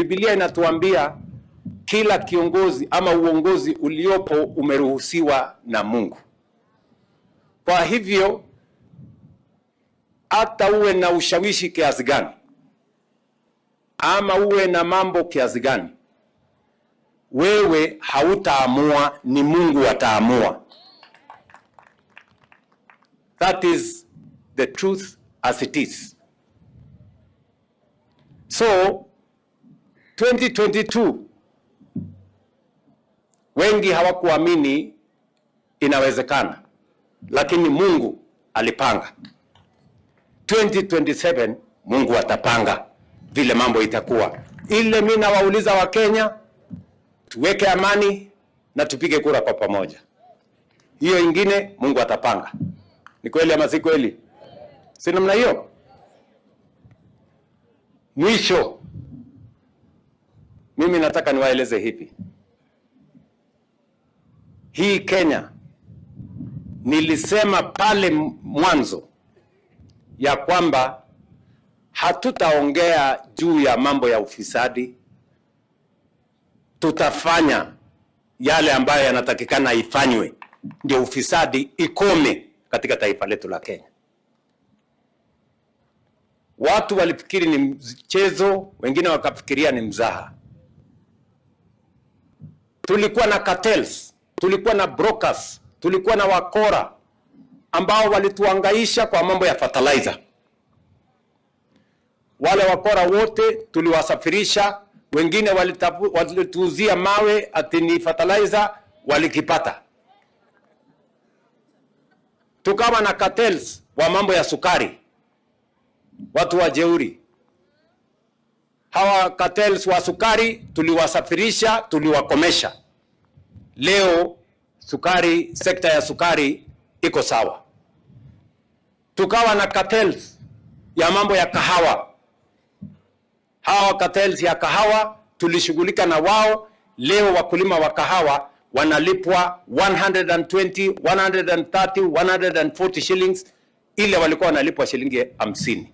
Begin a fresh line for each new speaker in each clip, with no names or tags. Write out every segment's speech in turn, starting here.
Biblia inatuambia kila kiongozi ama uongozi uliopo umeruhusiwa na Mungu. Kwa hivyo hata uwe na ushawishi kiasi gani ama uwe na mambo kiasi gani, wewe hautaamua, ni Mungu ataamua. That is the truth as it is. So 2022 wengi hawakuamini inawezekana, lakini Mungu alipanga. 2027 Mungu atapanga vile mambo itakuwa. Ile mimi nawauliza wa Kenya, tuweke amani na tupige kura kwa pamoja. Hiyo ingine Mungu atapanga. Ni kweli ama si kweli? Si namna hiyo? Mwisho mimi nataka niwaeleze hivi. Hii Kenya, nilisema pale mwanzo ya kwamba hatutaongea juu ya mambo ya ufisadi. Tutafanya yale ambayo yanatakikana ifanywe ndio ufisadi ikome katika taifa letu la Kenya. Watu walifikiri ni mchezo, wengine wakafikiria ni mzaha. Tulikuwa na cartels, tulikuwa na brokers, tulikuwa na wakora ambao walituangaisha kwa mambo ya fertilizer. Wale wakora wote tuliwasafirisha, wengine walituuzia mawe ati ni fertilizer, walikipata. Tukawa na cartels wa mambo ya sukari, watu wa jeuri. Hawa cartels wa sukari tuliwasafirisha, tuliwakomesha. Leo sukari, sekta ya sukari iko sawa. Tukawa na cartels ya mambo ya kahawa. Hawa cartels ya kahawa tulishughulika na wao. Leo wakulima wa kahawa wanalipwa 120, 130, 140 shillings, ile walikuwa wanalipwa shilingi 50,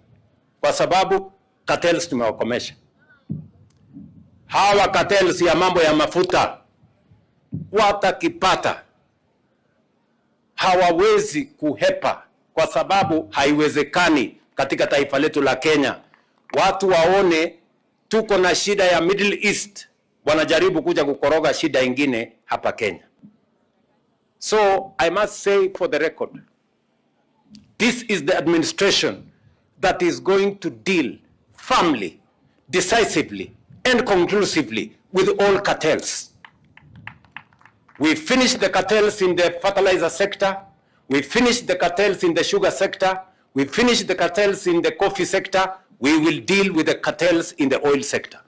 kwa sababu cartels tumewakomesha. Hawa cartels ya mambo ya mafuta watakipata, hawawezi kuhepa, kwa sababu haiwezekani katika taifa letu la Kenya watu waone tuko na shida ya Middle East, wanajaribu kuja kukoroga shida ingine hapa Kenya. So I must say for the record, this is the administration that is going to deal firmly, decisively and conclusively with all cartels. We finished the cartels in the fertilizer sector. We finished the cartels in the sugar sector. We finished the cartels in the coffee sector. We will deal with the cartels in the oil sector.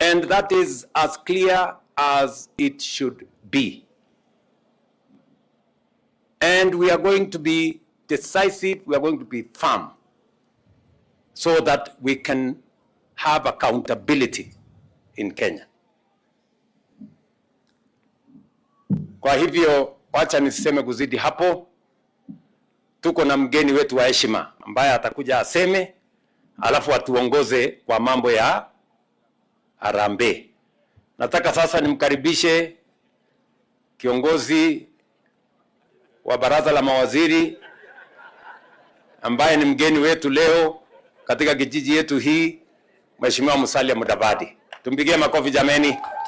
And that is as clear as it should be. And we are going to be decisive, we are going to be firm, so that we can have accountability in Kenya. Kwa hivyo, wacha niseme kuzidi hapo. Tuko na mgeni wetu wa heshima ambaye atakuja aseme, alafu atuongoze kwa mambo ya harambee. Nataka sasa nimkaribishe kiongozi wa baraza la mawaziri ambaye ni mgeni wetu leo katika kijiji yetu hii, Mheshimiwa Musalia Mudavadi. Tumpigie makofi jameni.